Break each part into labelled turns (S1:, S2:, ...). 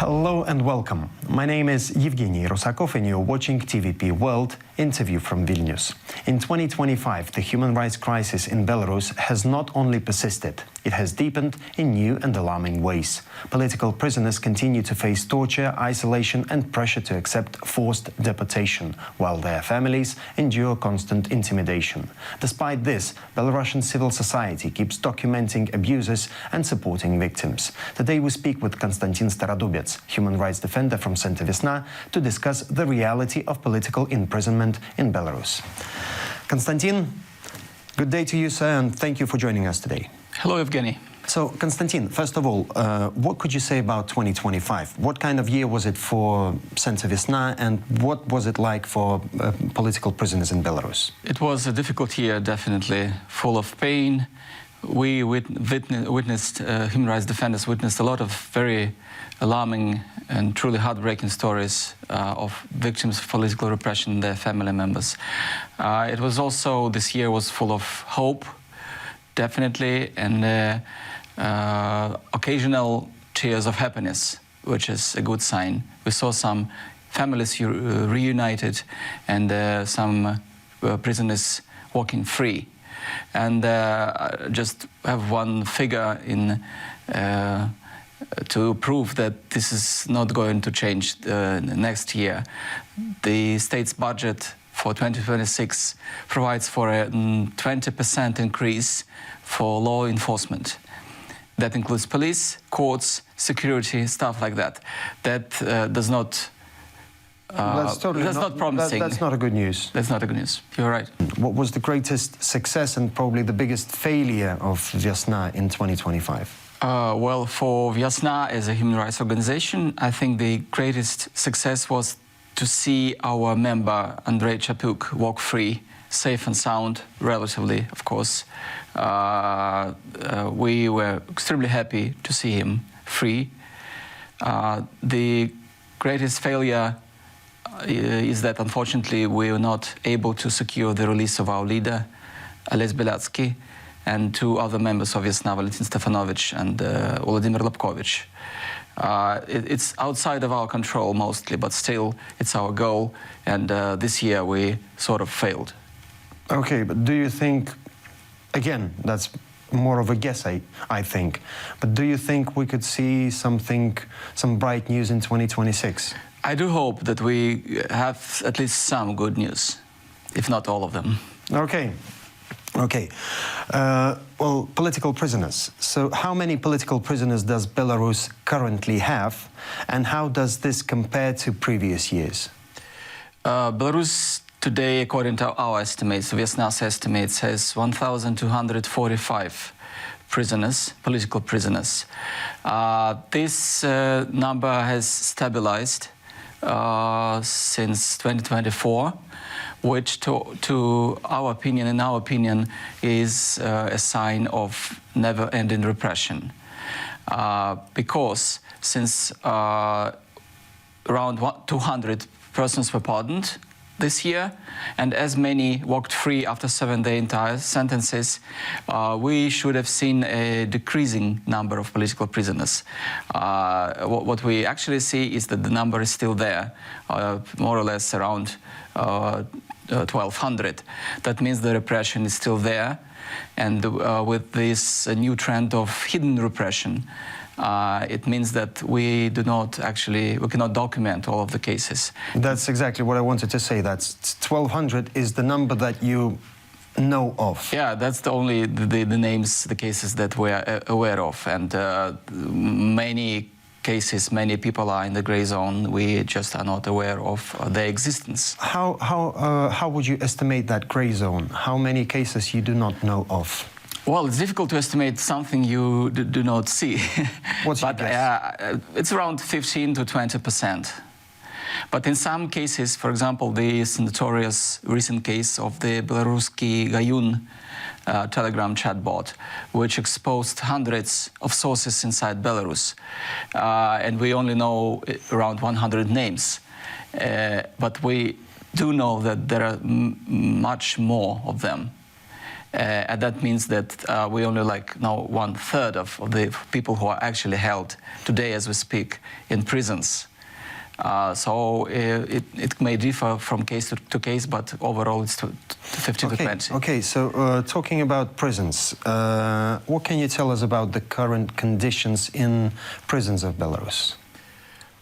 S1: Hello and welcome. My name is Jevgenij Rusakov and you're watching TVP World interview from Vilnius. In 2025, the human rights crisis in Belarus has not only persisted, it has deepened in new and alarming ways. Political prisoners continue to face torture, isolation and pressure to accept forced deportation, while their families endure constant intimidation. Despite this, Belarusian civil society keeps documenting abuses and supporting victims. Today we speak with Kanstantsin Staradubets, human rights defender from Center Viasna, to discuss the reality of political imprisonment in Belarus. Konstantin, good day to you, sir, and thank you for joining us today.
S2: Hello, Evgeny.
S1: So, Konstantin, first of all, what could you say about 2025? What kind of year was it for Center Viasna, and what was it like for political prisoners in Belarus?
S2: It was a difficult year, definitely, full of pain. We witnessed, human rights defenders witnessed a lot of very alarming and truly heartbreaking stories of victims of political repression and their family members. It was also, this year was full of hope, definitely, and occasional tears of happiness, which is a good sign. We saw some families reunited and some prisoners walking free. And just have one figure in to prove that this is not going to change next year. The state's budget for 2026 provides for a 20% increase for law enforcement. That includes police, courts, security, stuff like that. That does not
S1: That's
S2: not promising.
S1: That's not a good news.
S2: That's not a good news. You're right.
S1: What was the greatest success and probably the biggest failure of Viasna in 2025?
S2: Well, for Viasna as a human rights organization, I think the greatest success was to see our member, Andrei Chapuk, walk free, safe and sound, relatively, of course. We were extremely happy to see him free. The greatest failure is that, unfortunately, we were not able to secure the release of our leader, Ales Belarusian, and two other members of Viasna, Valentin Stefanovich and Vladimir Lobkovich. It's outside of our control mostly, but still it's our goal, and this year we sort of failed.
S1: Okay, but do you think, again, that's more of a guess, I think, but do you think we could see some bright news in 2026?
S2: I do hope that we have at least some good news, if not all of them.
S1: Okay. Well, political prisoners. So how many political prisoners does Belarus currently have, and how does this compare to previous years?
S2: Belarus today, according to our estimates, Viasna's estimates, has 1,245 prisoners, political prisoners. This number has stabilized since 2024, which to our opinion, in our opinion, is a sign of never-ending repression. Because since around 200 persons were pardoned this year, and as many walked free after 7-day entire sentences, we should have seen a decreasing number of political prisoners. What we actually see is that the number is still there, more or less around 1,200. That means the repression is still there, and with this new trend of hidden repression, it means that we cannot document all of the cases.
S1: That's exactly what I wanted to say. That's 1,200 is the number that you know of.
S2: Yeah, that's the only the names, the cases that we're aware of, and many cases, many people are in the gray zone. We just are not aware of their existence.
S1: How would you estimate that gray zone? How many cases you do not know of?
S2: Well, it's difficult to estimate something you do not see.
S1: What's your guess?
S2: It's around 15 to 20%. But in some cases, for example, this notorious recent case of the Belarusian Gayun Telegram chatbot, which exposed hundreds of sources inside Belarus. And we only know around 100 names. But we do know that there are much more of them. And that means that we only know 1/3 of the people who are actually held today as we speak in prisons. So it may differ from case to case, but overall it's 15 to 20.
S1: Okay, so talking about prisons, what can you tell us about the current conditions in prisons of Belarus?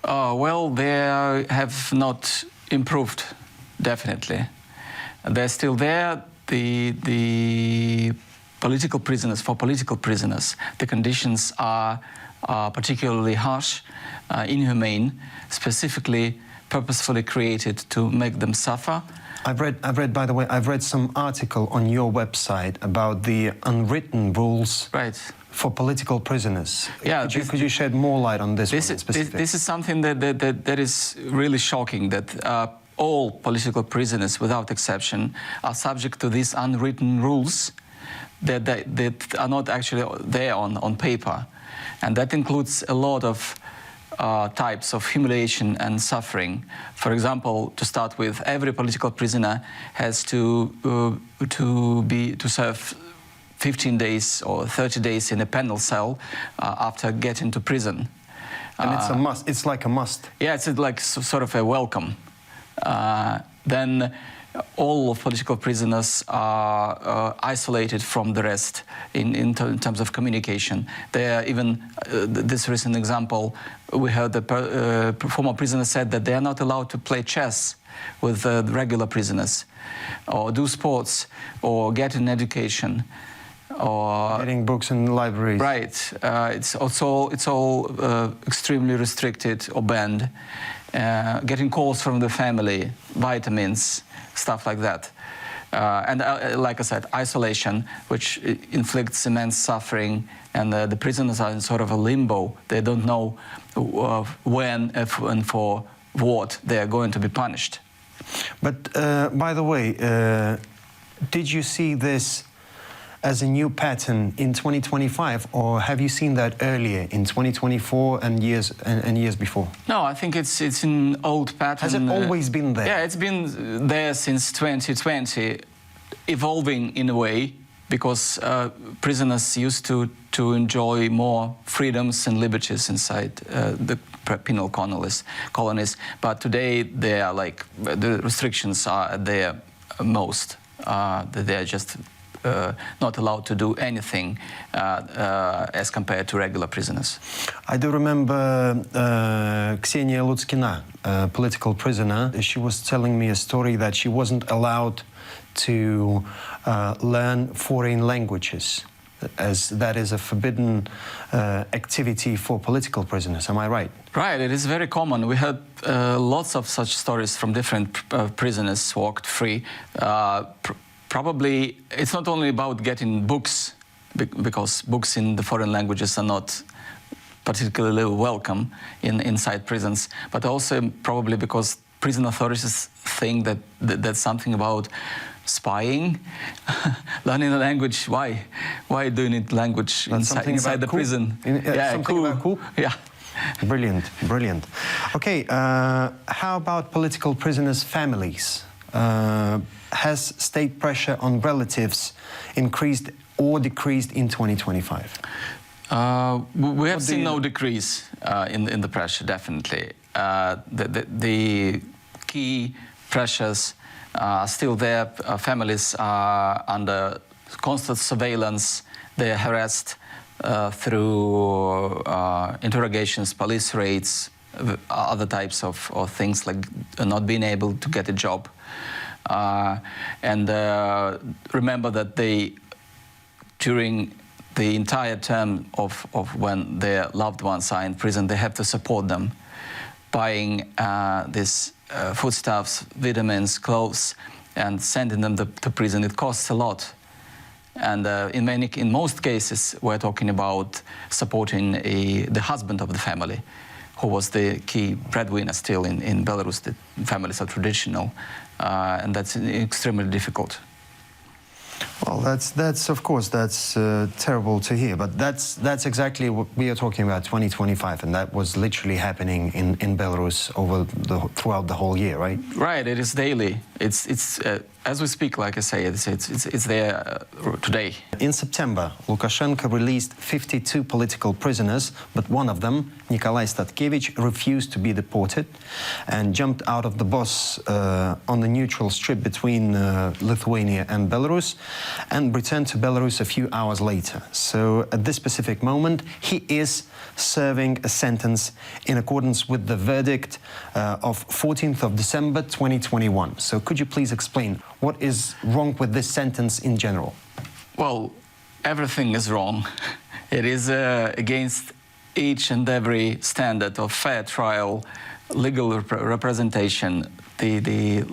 S2: Well, they have not improved, definitely. They're still there. The political prisoners, for political prisoners, the conditions are particularly harsh, inhumane, specifically purposefully created to make them suffer.
S1: By the way, I've read some article on your website about the unwritten rules for political prisoners.
S2: Yeah,
S1: could you shed more light on this one specifically?
S2: This is something that is really shocking, that all political prisoners, without exception, are subject to these unwritten rules that are not actually there on paper. And that includes a lot of types of humiliation and suffering. For example, to start with, every political prisoner has to serve 15 days or 30 days in a penal cell after getting to prison.
S1: And it's a must. It's like a must.
S2: Yeah, it's like sort of a welcome. Then all of political prisoners are isolated from the rest in terms of communication. They are even, this recent example, we heard the former prisoner said that they are not allowed to play chess with the regular prisoners, or do sports, or get an education, or
S1: getting books in libraries.
S2: Right. It's all extremely restricted or banned. Getting calls from the family, vitamins, stuff like that. And like I said, isolation, which inflicts immense suffering, and the prisoners are in sort of a limbo. They don't know when and for what they are going to be punished.
S1: But by the way, did you see this as a new pattern in 2025, or have you seen that earlier in 2024 and years before?
S2: No, I think it's an old pattern.
S1: Has it always been there?
S2: Yeah, it's been there since 2020, evolving in a way, because prisoners used to enjoy more freedoms and liberties inside the penal colonies. But today they are the restrictions are at their most. They are just not allowed to do anything as compared to regular prisoners.
S1: I do remember Ksenia Lutskina, a political prisoner. She was telling me a story that she wasn't allowed to learn foreign languages, as that is a forbidden activity for political prisoners. Am I right?
S2: Right, it is very common. We heard lots of such stories from different prisoners who walked free. Probably it's not only about getting books, because books in the foreign languages are not particularly welcome inside prisons, but also probably because prison authorities think that that's something about spying, learning a language. Why do you need language inside the prison?
S1: Something about coup?
S2: Yeah.
S1: Brilliant, brilliant. Okay, how about political prisoners' families? Has state pressure on relatives increased or decreased in 2025?
S2: We have seen no decrease in the pressure, definitely. The key pressures are still there. Families are under constant surveillance. They are harassed through interrogations, police raids, other types of things, like not being able to get a job. And remember that during the entire term of when their loved ones are in prison, they have to support them, buying these foodstuffs, vitamins, clothes, and sending them to prison. It costs a lot. And in most cases, we're talking about supporting the husband of the family, who was the key breadwinner still in Belarus. The families are traditional, and that's extremely difficult.
S1: Well, that's of course terrible to hear, but that's exactly what we are talking about, 2025, and that was literally happening in Belarus throughout the whole year, right?
S2: Right, it is daily. It's as we speak, like I say, it's there today.
S1: In September, Lukashenko released 52 political prisoners, but one of them, Nikolai Statkevich, refused to be deported and jumped out of the bus on the neutral strip between Lithuania and Belarus and returned to Belarus a few hours later. So at this specific moment, he is serving a sentence in accordance with the verdict of 14th of December 2021. So could you please explain what is wrong with this sentence in general?
S2: Well, everything is wrong. It is against each and every standard of fair trial, legal representation, the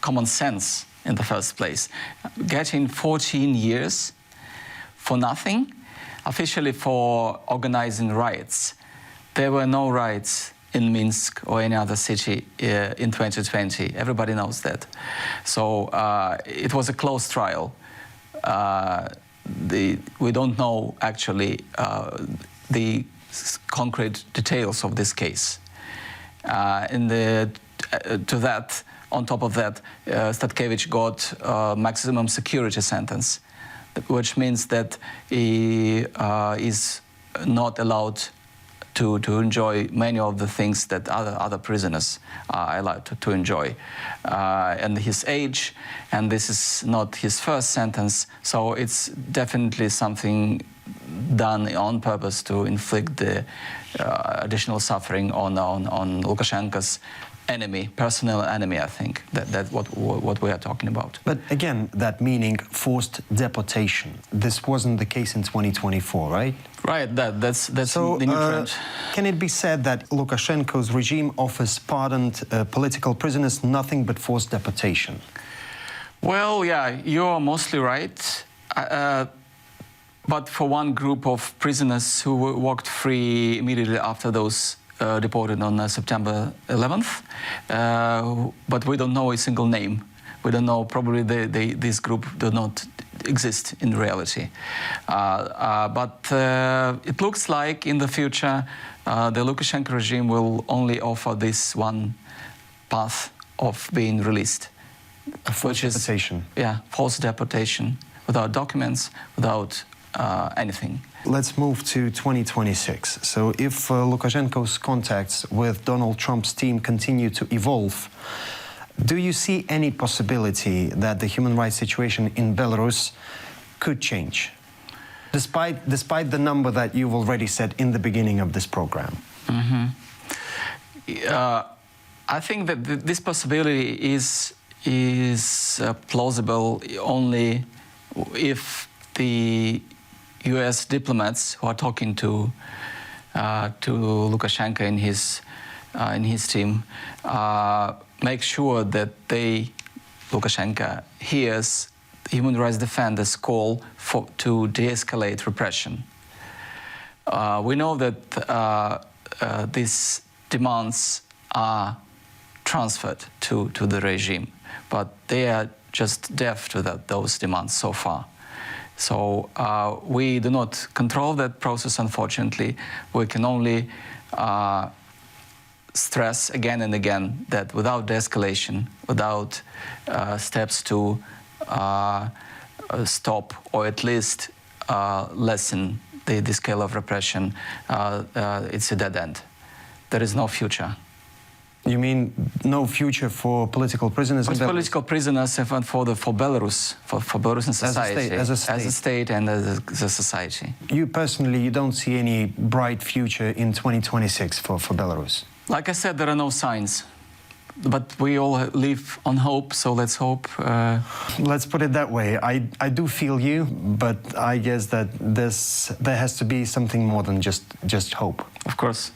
S2: common sense in the first place. Getting 14 years for nothing, officially for organizing riots. There were no riots in Minsk or any other city in 2020. Everybody knows that. So it was a closed trial. We don't know actually the concrete details of this case. On top of that, Statkevich got a maximum security sentence, which means that he is not allowed to enjoy many of the things that other prisoners are allowed to enjoy. And his age, and this is not his first sentence, so it's definitely something done on purpose to inflict the additional suffering on Lukashenko's enemy, personal enemy, I think. That's what we are talking about.
S1: But again, that meaning forced deportation. This wasn't the case in 2024, right?
S2: Right, that's
S1: so,
S2: the new trend.
S1: Can it be said that Lukashenko's regime offers pardoned political prisoners nothing but forced deportation?
S2: Well, yeah, you're mostly right. But for one group of prisoners who walked free immediately after those deported on September 11th, but we don't know a single name. We don't know, probably this group do not exist in reality. But it looks like in the future the Lukashenko regime will only offer this one path of being released.
S1: Forced deportation.
S2: Yeah, forced deportation, without documents, without anything.
S1: Let's move to 2026. So if Lukashenko's contacts with Donald Trump's team continue to evolve, do you see any possibility that the human rights situation in Belarus could change, despite the number that you've already said in the beginning of this program?
S2: Mm-hmm. I think that this possibility is plausible only if the U.S. diplomats who are talking to Lukashenko and his team make sure that Lukashenko hears human rights defenders' call to de-escalate repression. We know that these demands are transferred to the regime, but they are just deaf to those demands so far. So we do not control that process, unfortunately. We can only stress again and again that without de-escalation, without steps to stop or at least lessen the scale of repression, it's a dead end. There is no future.
S1: You mean no future for political prisoners?
S2: For political prisoners and for Belarus, for Belarusian society,
S1: as a
S2: state and as a society.
S1: You personally, you don't see any bright future in 2026 for Belarus?
S2: Like I said, there are no signs. But we all live on hope, so let's hope.
S1: Let's put it that way. I do feel you, but I guess that there has to be something more than just hope.
S2: Of course.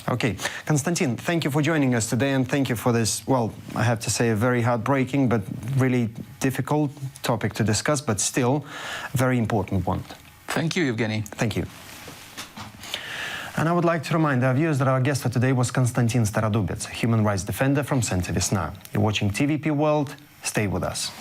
S1: Okay, Kanstantsin, thank you for joining us today, and thank you for this, well, I have to say a very heartbreaking but really difficult topic to discuss, but still a very important one.
S2: Thank you, Jevgenij.
S1: Thank you. And I would like to remind our viewers that our guest for today was Kanstantsin Staradubets, a human rights defender from Center Viasna. You're watching TVP World. Stay with us.